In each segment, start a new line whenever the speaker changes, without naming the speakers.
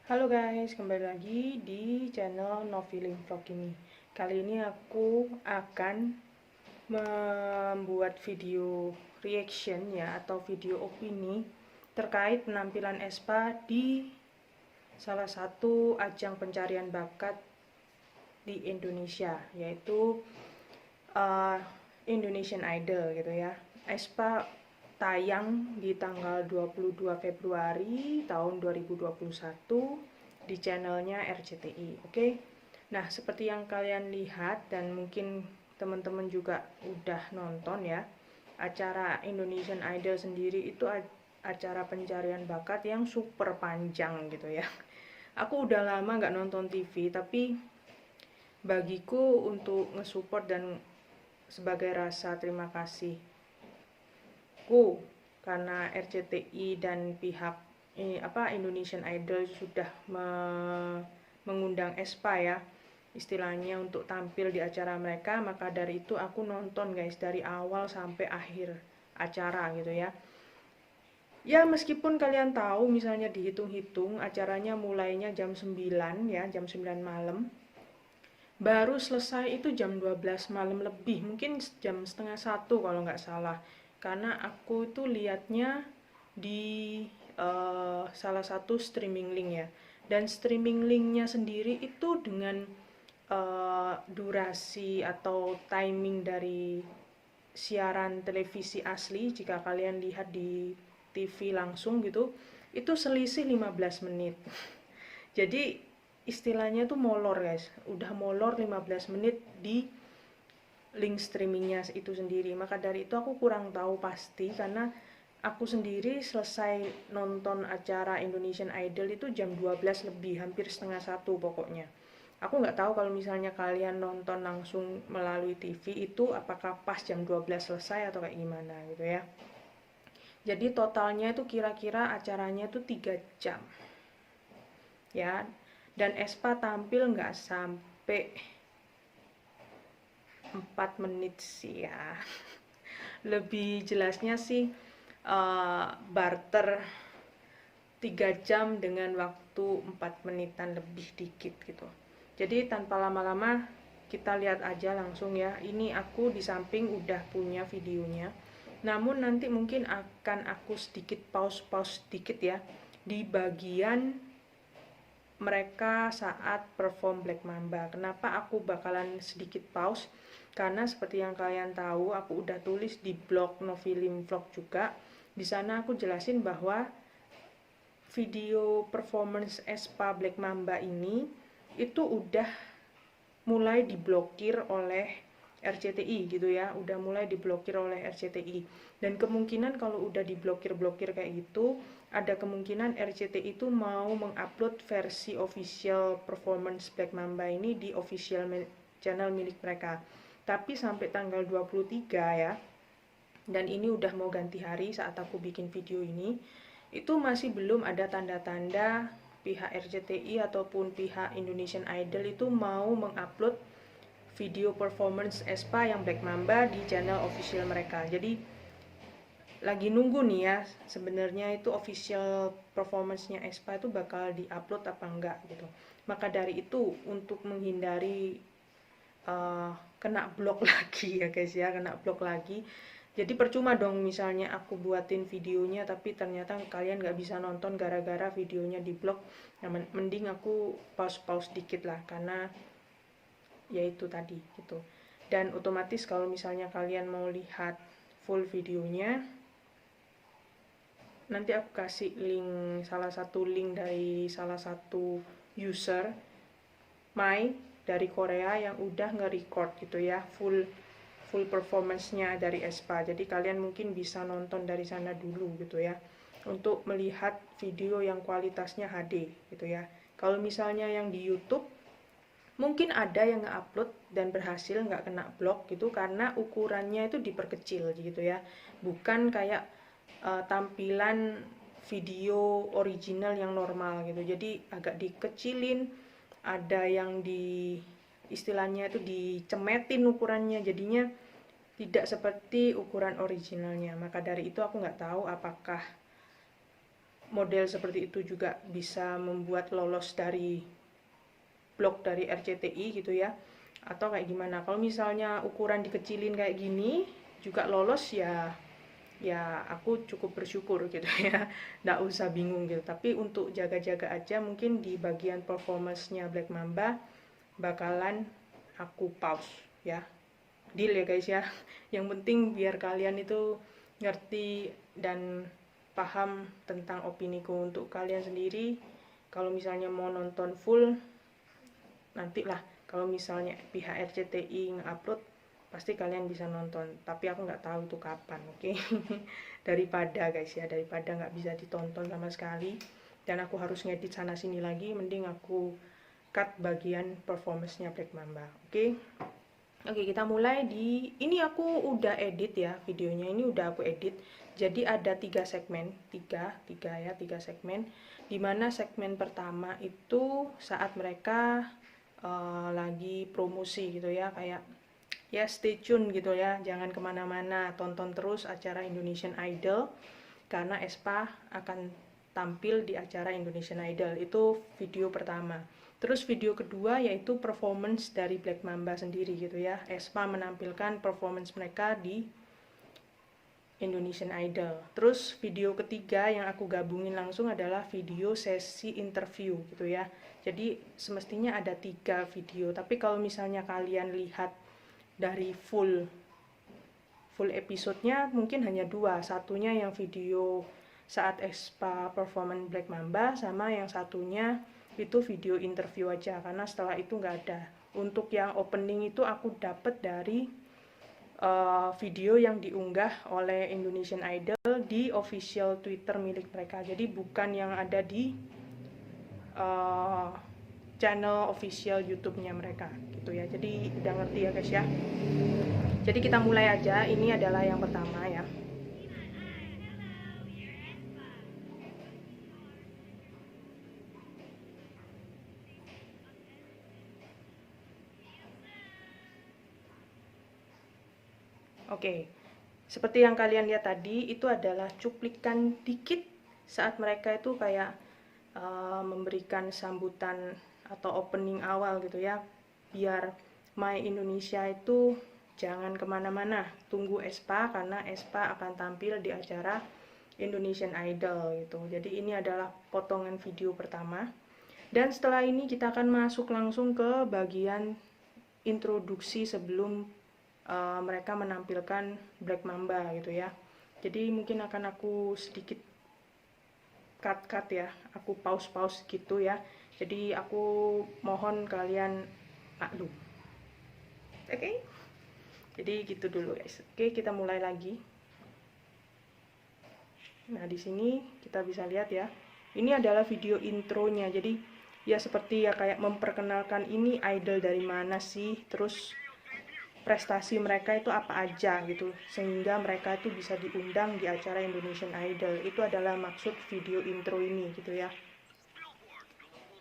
Halo guys, kembali lagi di channel Noveling Vlog ini. Kali ini aku akan membuat video reaction ya, atau video opini terkait penampilan Aespa di salah satu ajang pencarian bakat di Indonesia, yaitu uh, Indonesian Idol gitu ya. Aespa tayang di tanggal 22 Februari tahun 2021 di channelnya RCTI. Oke. Nah, seperti yang kalian lihat dan mungkin teman-teman juga udah nonton ya, acara Indonesian Idol sendiri itu acara pencarian bakat yang super panjang gitu ya. Aku udah lama nggak nonton TV, tapi bagiku untuk nge-support dan sebagai rasa terima kasihku karena RCTI dan pihak Indonesian Idol sudah mengundang Aespa ya, istilahnya untuk tampil di acara mereka. Maka dari itu aku nonton guys dari awal sampai akhir acara gitu ya. Ya meskipun kalian tahu misalnya dihitung-hitung acaranya mulainya jam 9 ya, jam 9 malam. Baru selesai itu jam 12 malam lebih, mungkin jam setengah satu kalau nggak salah. Karena aku itu lihatnya di salah satu streaming link ya. Dan streaming linknya sendiri itu dengan durasi atau timing dari siaran televisi asli, jika kalian lihat di TV langsung gitu, itu selisih 15 menit. Jadi istilahnya tuh molor guys, udah molor 15 menit di link streamingnya itu sendiri. Maka dari itu aku kurang tahu pasti, karena aku sendiri selesai nonton acara Indonesian Idol itu jam 12 lebih, hampir setengah satu pokoknya. Aku nggak tahu kalau misalnya kalian nonton langsung melalui TV itu apakah pas jam 12 selesai atau kayak gimana gitu ya. Jadi totalnya itu kira-kira acaranya itu 3 jam ya, dan Aespa tampil nggak sampai 4 menit sih ya. Lebih jelasnya sih barter 3 jam dengan waktu 4 menitan lebih dikit gitu. Jadi tanpa lama-lama kita lihat aja langsung ya. Ini aku di samping udah punya videonya, namun nanti mungkin akan aku sedikit pause sedikit ya di bagian mereka saat perform Black Mamba. Kenapa aku bakalan sedikit pause? Karena seperti yang kalian tahu, aku udah tulis di blog Noveling Vlog juga. Di sana aku jelasin bahwa video performance Aespa Black Mamba ini itu udah mulai diblokir oleh RCTI gitu ya, udah mulai diblokir oleh RCTI. Dan kemungkinan kalau udah diblokir kayak gitu, ada kemungkinan RCTI itu mau mengupload versi official performance Black Mamba ini di official channel milik mereka. Tapi sampai tanggal 23 ya, dan ini udah mau ganti hari saat aku bikin video ini, itu masih belum ada tanda-tanda pihak RCTI ataupun pihak Indonesian Idol itu mau mengupload video performance Aespa yang Black Mamba di channel official mereka. Jadi lagi nunggu nih ya, sebenarnya itu official performance-nya Aespa itu bakal diupload apa enggak gitu. Maka dari itu untuk menghindari kena blok lagi ya guys ya, kena blok lagi. Jadi percuma dong misalnya aku buatin videonya tapi ternyata kalian nggak bisa nonton gara-gara videonya di blok. Nah, mending aku pause dikit lah, karena yaitu tadi gitu. Dan otomatis kalau misalnya kalian mau lihat full videonya, nanti aku kasih link, salah satu link dari salah satu user My dari Korea yang udah nge-record gitu ya, full performance-nya dari Aespa. Jadi kalian mungkin bisa nonton dari sana dulu gitu ya, untuk melihat video yang kualitasnya HD gitu ya. Kalau misalnya yang di YouTube mungkin ada yang nge-upload dan berhasil nggak kena blok gitu, karena ukurannya itu diperkecil gitu ya, bukan kayak tampilan video original yang normal gitu. Jadi agak dikecilin, ada yang di istilahnya itu dicemetin ukurannya, jadinya tidak seperti ukuran originalnya. Maka dari itu aku nggak tahu apakah model seperti itu juga bisa membuat lolos dari blok dari RCTI gitu ya, atau kayak gimana. Kalau misalnya ukuran dikecilin kayak gini juga lolos ya, ya aku cukup bersyukur gitu ya, nggak usah bingung gitu. Tapi untuk jaga-jaga aja, mungkin di bagian performance-nya Black Mamba bakalan aku pause ya, deal ya guys ya. Yang penting biar kalian itu ngerti dan paham tentang opiniku. Untuk kalian sendiri, kalau misalnya mau nonton full, nantilah kalau misalnya pihak RCTI nge-upload, pasti kalian bisa nonton, tapi aku nggak tahu itu kapan. Oke. Daripada guys ya, daripada nggak bisa ditonton sama sekali dan aku harus ngedit sana sini lagi, mending aku cut bagian performance-nya Black Mamba. Oke. Oke, kita mulai. Ini aku udah edit ya videonya, ini udah aku edit. Jadi ada 3 segmen, 3 segmen. Dimana segmen pertama itu saat mereka lagi promosi gitu ya, kayak ya stay tune gitu ya, jangan kemana-mana, tonton terus acara Indonesian Idol karena aespa akan tampil di acara Indonesian Idol. Itu video pertama. Terus video kedua yaitu performance dari Black Mamba sendiri gitu ya, aespa menampilkan performance mereka di Indonesian Idol. Terus video ketiga yang aku gabungin langsung adalah video sesi interview gitu ya. Jadi semestinya ada 3 video, tapi kalau misalnya kalian lihat dari full episodenya mungkin hanya 2. Satunya yang video saat aespa performance Black Mamba, sama yang satunya itu video interview aja, karena setelah itu nggak ada. Untuk yang opening itu aku dapat dari video yang diunggah oleh Indonesian Idol di official Twitter milik mereka. Jadi bukan yang ada di channel official YouTube-nya mereka gitu ya. Jadi udah ngerti ya guys ya. Jadi kita mulai aja. Ini adalah yang pertama ya. Oke. Seperti yang kalian lihat tadi, itu adalah cuplikan dikit saat mereka itu kayak memberikan sambutan atau opening awal gitu ya, biar My Indonesia itu jangan kemana-mana, tunggu aespa karena aespa akan tampil di acara Indonesian Idol gitu. Jadi ini adalah potongan video pertama, dan setelah ini kita akan masuk langsung ke bagian introduksi sebelum mereka menampilkan Black Mamba gitu ya. Jadi mungkin akan aku sedikit cut ya, aku pause gitu ya. Jadi aku mohon kalian maklum. Oke? Jadi gitu dulu guys. Oke, kita mulai lagi. Nah, di sini kita bisa lihat ya. Ini adalah video intronya. Jadi ya seperti ya kayak memperkenalkan ini idol dari mana sih, terus prestasi mereka itu apa aja gitu, sehingga mereka itu bisa diundang di acara Indonesian Idol. Itu adalah maksud video intro ini gitu ya.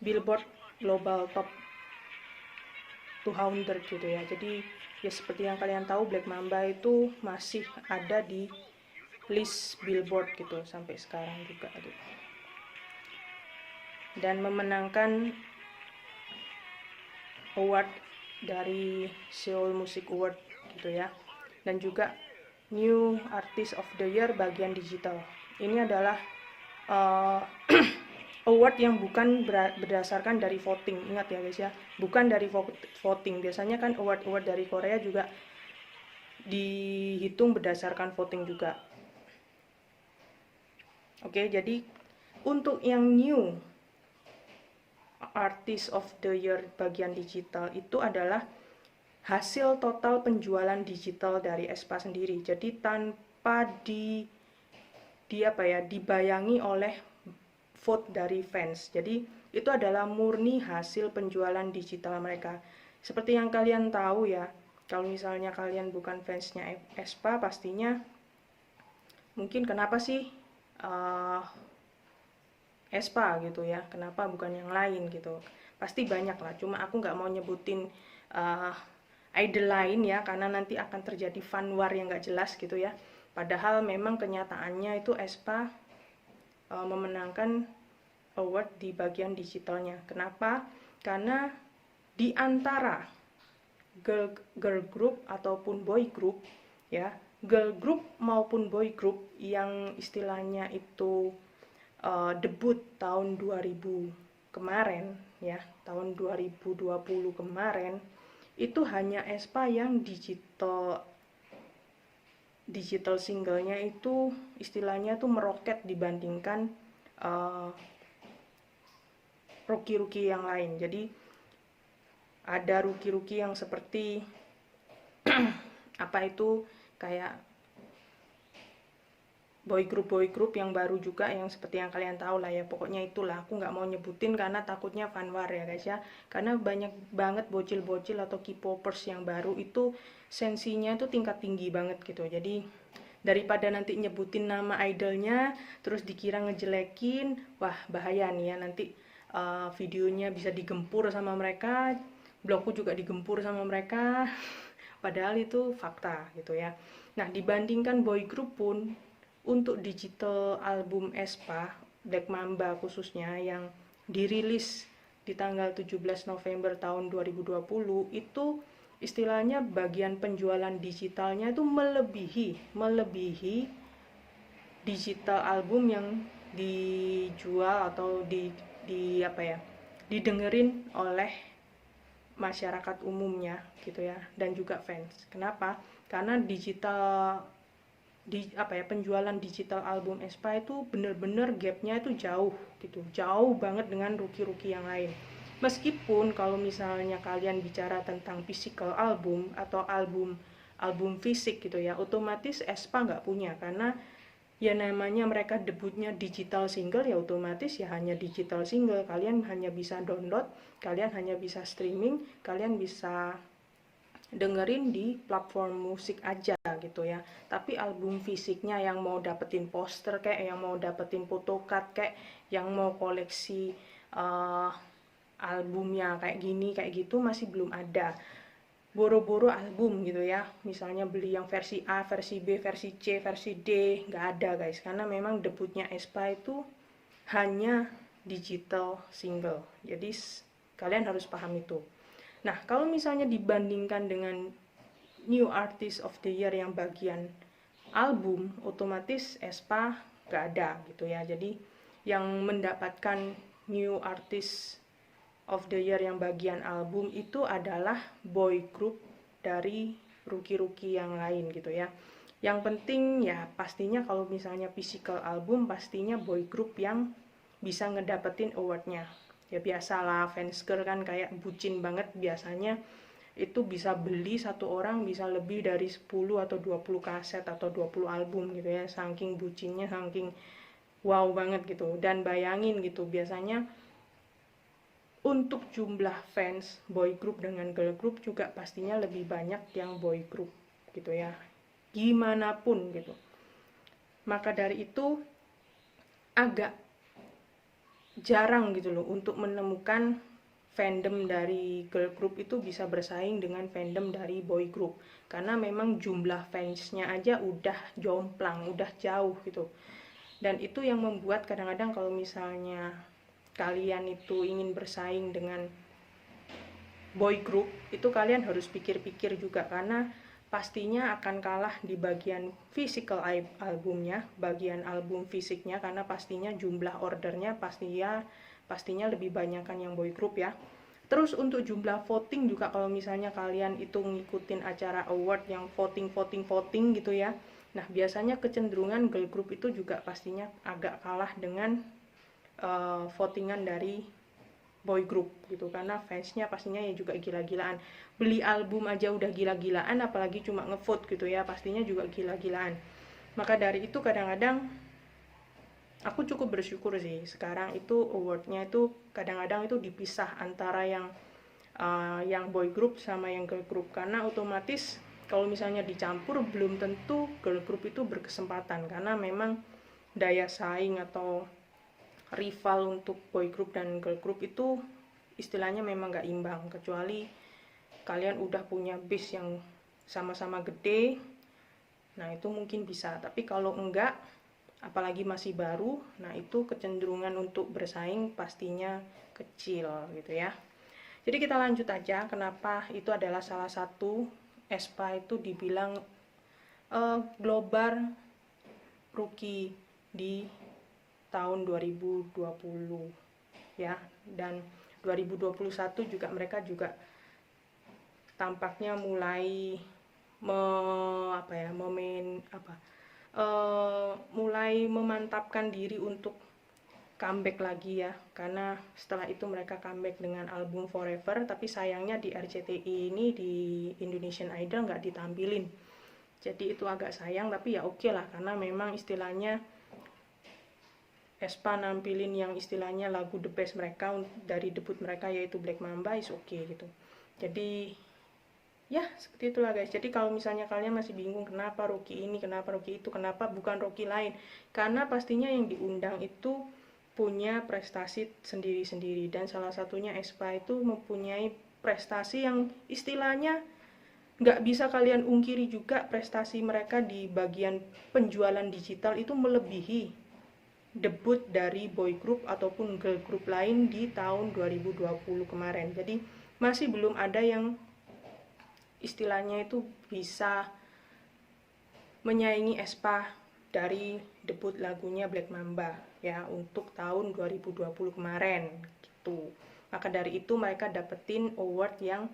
Billboard Global Top 200 gitu ya. Jadi ya seperti yang kalian tahu, Black Mamba itu masih ada di list Billboard gitu sampai sekarang juga gitu. Dan memenangkan award dari Seoul Music Award gitu ya, dan juga New Artist of the Year bagian digital. Ini adalah award yang bukan berdasarkan dari voting. Ingat ya guys ya, bukan dari voting. Biasanya kan award dari Korea juga dihitung berdasarkan voting juga. Oke, jadi untuk yang New Artist of the Year bagian digital itu adalah hasil total penjualan digital dari aespa sendiri. Jadi tanpa dibayangi oleh vote dari fans. Jadi itu adalah murni hasil penjualan digital mereka. Seperti yang kalian tahu ya, kalau misalnya kalian bukan fansnya aespa, pastinya mungkin kenapa sih aespa gitu ya, kenapa bukan yang lain gitu, pasti banyak lah. Cuma aku nggak mau nyebutin idol lain ya, karena nanti akan terjadi fan war yang nggak jelas gitu ya. Padahal memang kenyataannya itu aespa memenangkan award di bagian digitalnya. Kenapa? Karena di antara girl group ataupun boy group ya, girl group maupun boy group yang istilahnya itu debut tahun 2000 kemarin ya, tahun 2020 kemarin, itu hanya aespa yang digital singlenya itu istilahnya tuh meroket dibandingkan rookie-rookie yang lain. Jadi ada rookie-rookie yang seperti apa itu, kayak boy group yang baru juga, yang seperti yang kalian tahu lah ya, pokoknya itulah, aku nggak mau nyebutin karena takutnya fanwar ya guys ya, karena banyak banget bocil-bocil atau K-popers yang baru itu sensinya itu tingkat tinggi banget gitu. Jadi daripada nanti nyebutin nama idolnya terus dikira ngejelekin, wah bahaya nih ya, nanti videonya bisa digempur sama mereka, blogku juga digempur sama mereka padahal itu fakta gitu ya. Nah, dibandingkan boy group pun, untuk digital album aespa Black Mamba khususnya yang dirilis di tanggal 17 November tahun 2020 itu istilahnya bagian penjualan digitalnya itu melebihi digital album yang dijual atau di apa ya, didengerin oleh masyarakat umumnya gitu ya, dan juga fans. Kenapa? Karena penjualan digital album aespa itu bener-bener gapnya itu jauh gitu, jauh banget dengan rookie-rookie yang lain. Meskipun kalau misalnya kalian bicara tentang physical album atau album fisik gitu ya, otomatis aespa nggak punya, karena ya namanya mereka debutnya digital single, ya otomatis ya hanya digital single, kalian hanya bisa download, kalian hanya bisa streaming, kalian bisa dengerin di platform musik aja gitu ya. Tapi album fisiknya yang mau dapetin poster kayak, yang mau dapetin photocard kayak, yang mau koleksi albumnya kayak gini kayak gitu masih belum ada. Boro-boro album gitu ya, misalnya beli yang versi A, versi B, versi C, versi D, nggak ada guys, karena memang debutnya aespa itu hanya digital single. Jadi kalian harus paham itu. Nah, kalau misalnya dibandingkan dengan New Artist of the Year yang bagian album, otomatis aespa gak ada gitu ya. Jadi yang mendapatkan New Artist of the Year yang bagian album itu adalah boy group dari rookie-rookie yang lain gitu ya. Yang penting ya pastinya kalau misalnya physical album, pastinya boy group yang bisa ngedapetin awardnya. Ya biasalah, fans girl kan kayak bucin banget biasanya, itu bisa beli satu orang bisa lebih dari 10 atau 20 kaset atau 20 album gitu ya, saking bucinnya, saking wow banget gitu. Dan bayangin gitu, biasanya untuk jumlah fans boy group dengan girl group juga pastinya lebih banyak yang boy group gitu ya, gimana pun gitu. Maka dari itu agak jarang gitu loh untuk menemukan fandom dari girl group itu bisa bersaing dengan fandom dari boy group, karena memang jumlah fansnya aja udah jomplang, udah jauh gitu. Dan itu yang membuat kadang-kadang kalau misalnya kalian itu ingin bersaing dengan boy group, itu kalian harus pikir-pikir juga, karena pastinya akan kalah di bagian physical albumnya, bagian album fisiknya, karena pastinya jumlah ordernya pastinya lebih banyakkan yang boy group ya. Terus untuk jumlah voting juga, kalau misalnya kalian itu ngikutin acara award yang voting gitu ya, nah biasanya kecenderungan girl group itu juga pastinya agak kalah dengan votingan dari boy group gitu, karena fansnya pastinya ya juga gila-gilaan, beli album aja udah gila-gilaan, apalagi cuma ngevote gitu ya, pastinya juga gila-gilaan. Maka dari itu kadang-kadang aku cukup bersyukur sih sekarang itu awardnya itu kadang-kadang itu dipisah antara yang boy group sama yang girl group, karena otomatis kalau misalnya dicampur belum tentu girl group itu berkesempatan, karena memang daya saing atau rival untuk boy group dan girl group itu istilahnya memang gak imbang, kecuali kalian udah punya base yang sama-sama gede, nah itu mungkin bisa. Tapi kalau enggak, apalagi masih baru, nah itu kecenderungan untuk bersaing pastinya kecil gitu ya. Jadi kita lanjut aja, kenapa itu adalah salah satu Aespa itu dibilang global rookie di tahun 2020 ya, dan 2021 juga mereka juga tampaknya mulai mulai memantapkan diri untuk comeback lagi ya, karena setelah itu mereka comeback dengan album Forever, tapi sayangnya di RCTI ini, di Indonesian Idol nggak ditampilin, jadi itu agak sayang, tapi ya oke lah, karena memang istilahnya Aespa nampilin yang istilahnya lagu the best mereka dari debut mereka yaitu Black Mamba, is oke gitu. Jadi ya seperti itulah guys. Jadi kalau misalnya kalian masih bingung kenapa Rocky ini, kenapa Rocky itu, kenapa bukan Rocky lain, karena pastinya yang diundang itu punya prestasi sendiri-sendiri, dan salah satunya Aespa itu mempunyai prestasi yang istilahnya nggak bisa kalian ungkiri juga. Prestasi mereka di bagian penjualan digital itu melebihi debut dari boy group ataupun girl group lain di tahun 2020 kemarin. Jadi masih belum ada yang istilahnya itu bisa menyaingi Aespa dari debut lagunya Black Mamba ya untuk tahun 2020 kemarin gitu. Maka dari itu mereka dapetin award yang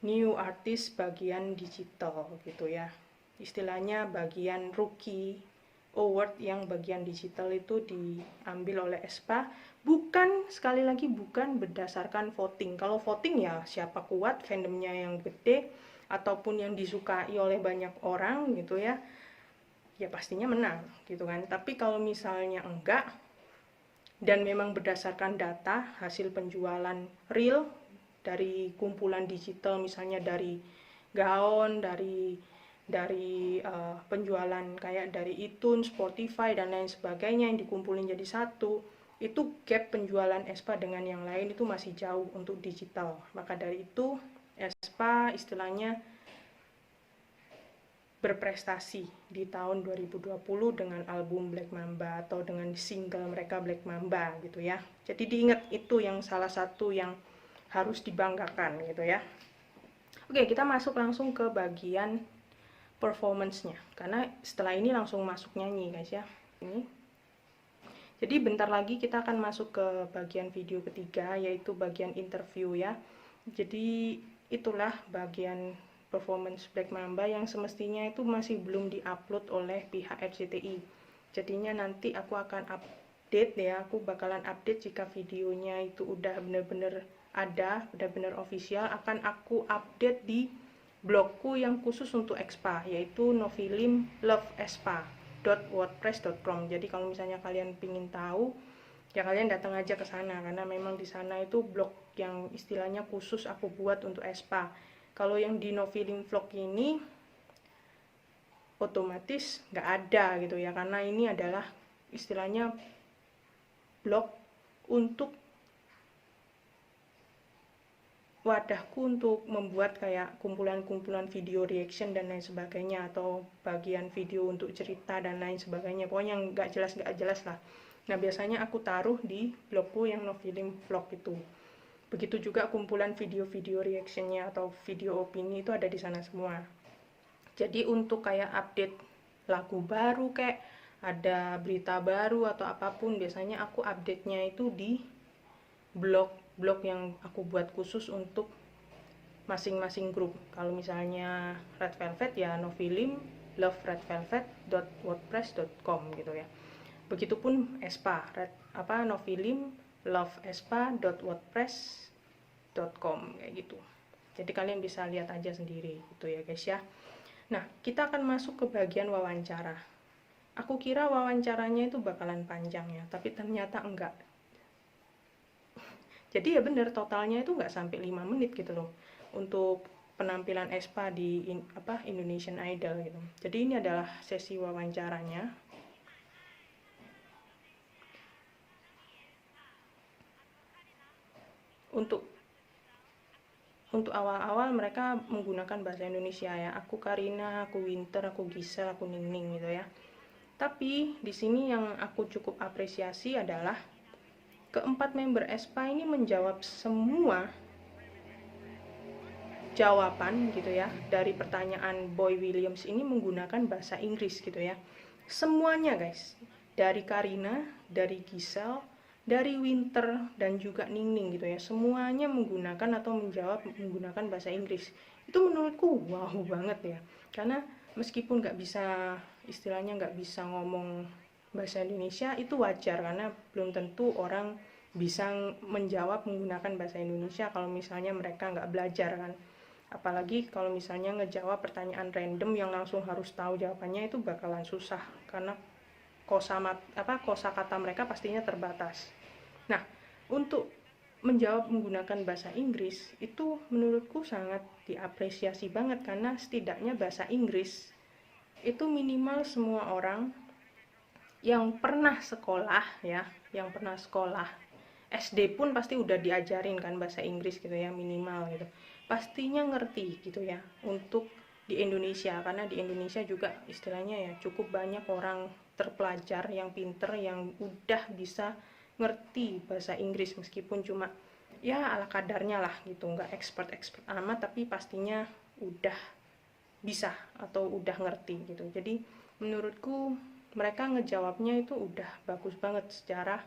new artist bagian digital gitu ya. Istilahnya bagian rookie award yang bagian digital itu diambil oleh Aespa, bukan, sekali lagi bukan berdasarkan voting. Kalau voting ya siapa kuat, fandomnya yang gede ataupun yang disukai oleh banyak orang gitu ya, ya pastinya menang gitu kan. Tapi kalau misalnya enggak, dan memang berdasarkan data hasil penjualan real dari kumpulan digital, misalnya dari gaon, dari penjualan kayak dari iTunes, Spotify dan lain sebagainya yang dikumpulin jadi satu, itu gap penjualan Aespa dengan yang lain itu masih jauh untuk digital. Maka dari itu Aespa istilahnya berprestasi di tahun 2020 dengan album Black Mamba atau dengan single mereka Black Mamba gitu ya. Jadi diingat, itu yang salah satu yang harus dibanggakan gitu ya. Oke, kita masuk langsung ke bagian performance-nya, karena setelah ini langsung masuk nyanyi guys ya. Ini jadi bentar lagi kita akan masuk ke bagian video ketiga, yaitu bagian interview ya. Jadi itulah bagian performance Black Mamba yang semestinya itu masih belum diupload oleh pihak RCTI. Jadinya nanti aku akan update ya, aku bakalan update jika videonya itu udah bener-bener ada, benar-benar official, akan aku update di blogku yang khusus untuk Aespa, yaitu nofilimloveaespa.wordpress.com. Jadi kalau misalnya kalian pingin tahu ya kalian datang aja ke sana, karena memang di sana itu blog yang istilahnya khusus aku buat untuk Aespa. Kalau yang di Nofilim Vlog ini otomatis nggak ada gitu ya, karena ini adalah istilahnya blog untuk wadahku untuk membuat kayak kumpulan-kumpulan video reaction dan lain sebagainya, atau bagian video untuk cerita dan lain sebagainya, pokoknya nggak jelas lah. Nah biasanya aku taruh di blogku yang Nofilim Vlog itu. Begitu juga kumpulan video-video reactionnya atau video opini itu ada di sana semua. Jadi untuk kayak update lagu baru, kayak ada berita baru atau apapun, biasanya aku update-nya itu di blog yang aku buat khusus untuk masing-masing grup. Kalau misalnya Red Velvet ya Nofilim loveredvelvet.wordpress.com gitu ya. Begitupun Aespa, Nofilim loveaespa.wordpress.com kayak gitu. Jadi kalian bisa lihat aja sendiri gitu ya guys ya. Nah, kita akan masuk ke bagian wawancara. Aku kira wawancaranya itu bakalan panjang ya, tapi ternyata enggak. Jadi ya bener, totalnya itu nggak sampai 5 menit gitu loh untuk penampilan Aespa di Indonesian Idol gitu. Jadi ini adalah sesi wawancaranya. Untuk awal-awal mereka menggunakan bahasa Indonesia ya. Aku Karina, aku Winter, aku Gisel, aku Ningning gitu ya. Tapi di sini yang aku cukup apresiasi adalah keempat member aespa ini menjawab semua jawaban gitu ya dari pertanyaan Boy Williams ini menggunakan bahasa Inggris gitu ya. Semuanya guys, dari Karina, dari Giselle, dari Winter dan juga Ningning gitu ya, semuanya menggunakan atau menjawab menggunakan bahasa Inggris. Itu menurutku wow banget ya, karena meskipun nggak bisa, istilahnya nggak bisa ngomong bahasa Indonesia, itu wajar karena belum tentu orang bisa menjawab menggunakan bahasa Indonesia kalau misalnya mereka nggak belajar kan. Apalagi kalau misalnya ngejawab pertanyaan random yang langsung harus tahu jawabannya, itu bakalan susah karena kosakata mereka pastinya terbatas. Nah, untuk menjawab menggunakan bahasa Inggris itu menurutku sangat diapresiasi banget, karena setidaknya bahasa Inggris itu minimal semua orang yang pernah sekolah ya, yang pernah sekolah SD pun pasti udah diajarin kan bahasa Inggris gitu ya, minimal gitu. Pastinya ngerti gitu ya untuk di Indonesia, karena di Indonesia juga istilahnya ya cukup banyak orang terpelajar yang pinter yang udah bisa ngerti bahasa Inggris, meskipun cuma ya ala kadarnya lah gitu, nggak expert amat, tapi pastinya udah bisa atau udah ngerti gitu. Jadi menurutku mereka ngejawabnya itu udah bagus banget secara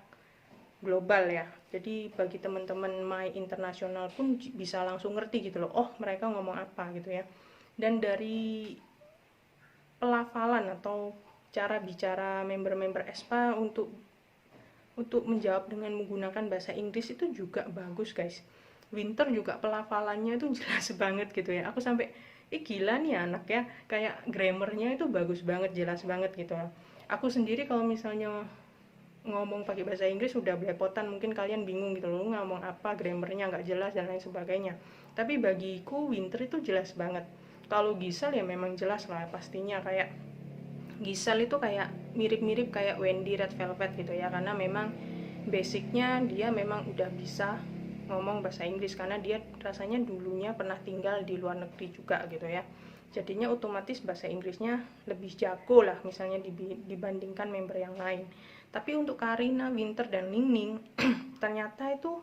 global ya. Jadi bagi teman-teman My Internasional pun bisa langsung ngerti gitu loh, oh mereka ngomong apa gitu ya. Dan dari pelafalan atau cara bicara member-member aespa untuk menjawab dengan menggunakan bahasa Inggris itu juga bagus guys. Winter juga pelafalannya itu jelas banget gitu ya. Aku sampai gila nih anak ya, kayak grammarnya itu bagus banget, jelas banget gitu. Aku sendiri kalau misalnya ngomong pakai bahasa Inggris udah belepotan, mungkin kalian bingung gitu loh, ngomong apa, grammarnya nggak jelas dan lain sebagainya. Tapi bagiku Winter itu jelas banget. Kalau Giselle ya memang jelas lah pastinya, kayak Giselle itu kayak mirip-mirip kayak Wendy Red Velvet gitu ya, karena memang basicnya dia memang udah bisa ngomong bahasa Inggris karena dia rasanya dulunya pernah tinggal di luar negeri juga gitu ya. Jadinya otomatis bahasa Inggrisnya lebih jago lah misalnya dibandingkan member yang lain. Tapi untuk Karina, Winter, dan Ningning ternyata itu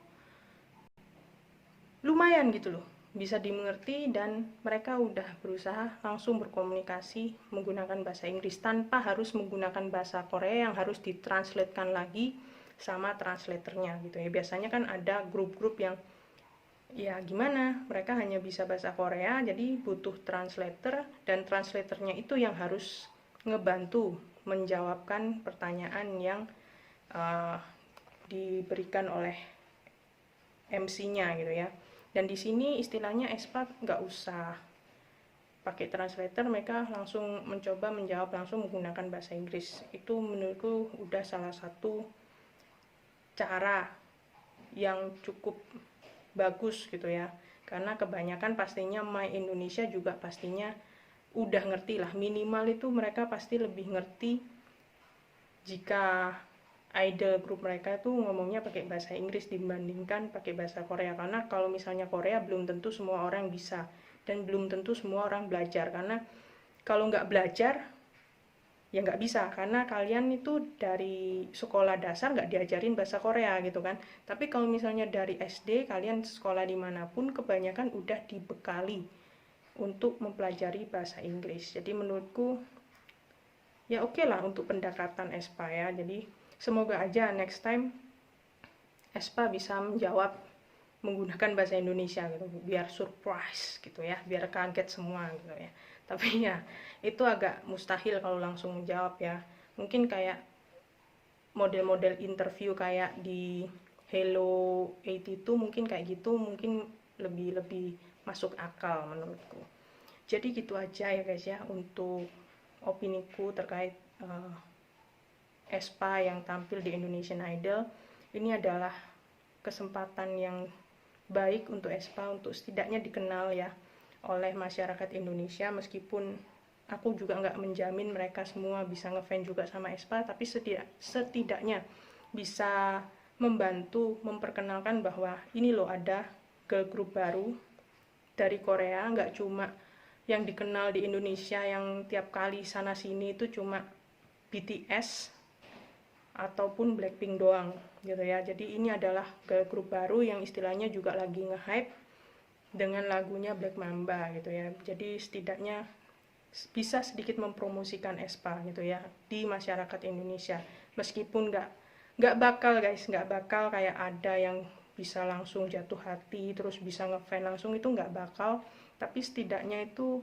lumayan gitu loh, bisa dimengerti, dan mereka udah berusaha langsung berkomunikasi menggunakan bahasa Inggris tanpa harus menggunakan bahasa Korea yang harus ditranslatekan lagi sama translatornya gitu ya. Biasanya kan ada grup-grup yang ya gimana, mereka hanya bisa bahasa Korea jadi butuh translator, dan translatornya itu yang harus ngebantu menjawabkan pertanyaan yang diberikan oleh MC-nya gitu ya. Dan di sini istilahnya aespa nggak usah pakai translator, mereka langsung mencoba menjawab langsung menggunakan bahasa Inggris. Itu menurutku udah salah satu cara yang cukup bagus gitu ya. Karena kebanyakan pastinya My Indonesia juga pastinya udah ngerti lah, minimal itu mereka pasti lebih ngerti jika idol grup mereka tuh ngomongnya pakai bahasa Inggris dibandingkan pakai bahasa Korea. Karena kalau misalnya Korea belum tentu semua orang bisa, dan belum tentu semua orang belajar, karena kalau nggak belajar ya nggak bisa, karena kalian itu dari sekolah dasar nggak diajarin bahasa Korea gitu kan. Tapi kalau misalnya dari SD kalian sekolah dimanapun kebanyakan udah dibekali untuk mempelajari bahasa Inggris. Jadi menurutku ya oke lah untuk pendekatan aespa ya. Jadi semoga aja next time aespa bisa menjawab menggunakan bahasa Indonesia gitu, biar surprise gitu ya, biar kaget semua gitu ya. Tapi ya itu agak mustahil kalau langsung menjawab ya. Mungkin kayak model-model interview kayak di Hello 82 mungkin kayak gitu, mungkin lebih masuk akal menurutku. Jadi gitu aja ya guys ya untuk opiniku terkait aespa yang tampil di Indonesian Idol. Ini adalah kesempatan yang baik untuk aespa untuk setidaknya dikenal ya oleh masyarakat Indonesia, meskipun aku juga nggak menjamin mereka semua bisa ngefans juga sama aespa, tapi setidaknya bisa membantu memperkenalkan bahwa ini loh ada girl group baru dari Korea, nggak cuma yang dikenal di Indonesia yang tiap kali sana sini itu cuma BTS ataupun Blackpink doang gitu ya. Jadi ini adalah girl group baru yang istilahnya juga lagi nge-hype dengan lagunya Black Mamba gitu ya. Jadi setidaknya bisa sedikit mempromosikan aespa gitu ya di masyarakat Indonesia. Meskipun nggak bakal guys, nggak bakal kayak ada yang bisa langsung jatuh hati terus bisa ngefans langsung, itu nggak bakal. Tapi setidaknya itu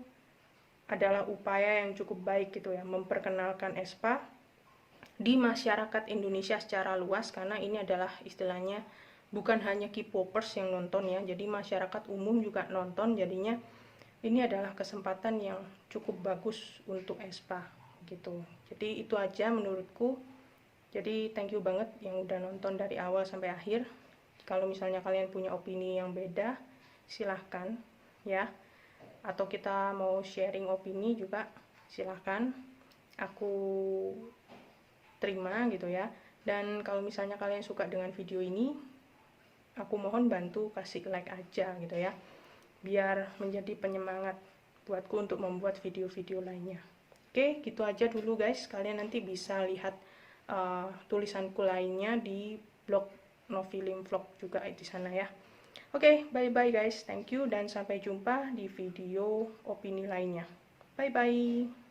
adalah upaya yang cukup baik gitu ya, memperkenalkan aespa di masyarakat Indonesia secara luas, karena ini adalah istilahnya bukan hanya K-popers yang nonton ya, jadi masyarakat umum juga nonton. Jadinya ini adalah kesempatan yang cukup bagus untuk aespa gitu. Jadi itu aja menurutku. Jadi thank you banget yang udah nonton dari awal sampai akhir. Kalau misalnya kalian punya opini yang beda, silahkan ya, atau kita mau sharing opini juga silahkan, aku terima gitu ya. Dan kalau misalnya kalian suka dengan video ini, aku mohon bantu kasih like aja gitu ya, biar menjadi penyemangat buatku untuk membuat video-video lainnya. Oke, gitu aja dulu guys. Kalian nanti bisa lihat tulisanku lainnya di blog Novilim Vlog juga di sana ya. Oke, bye bye guys. Thank you dan sampai jumpa di video opini lainnya. Bye bye.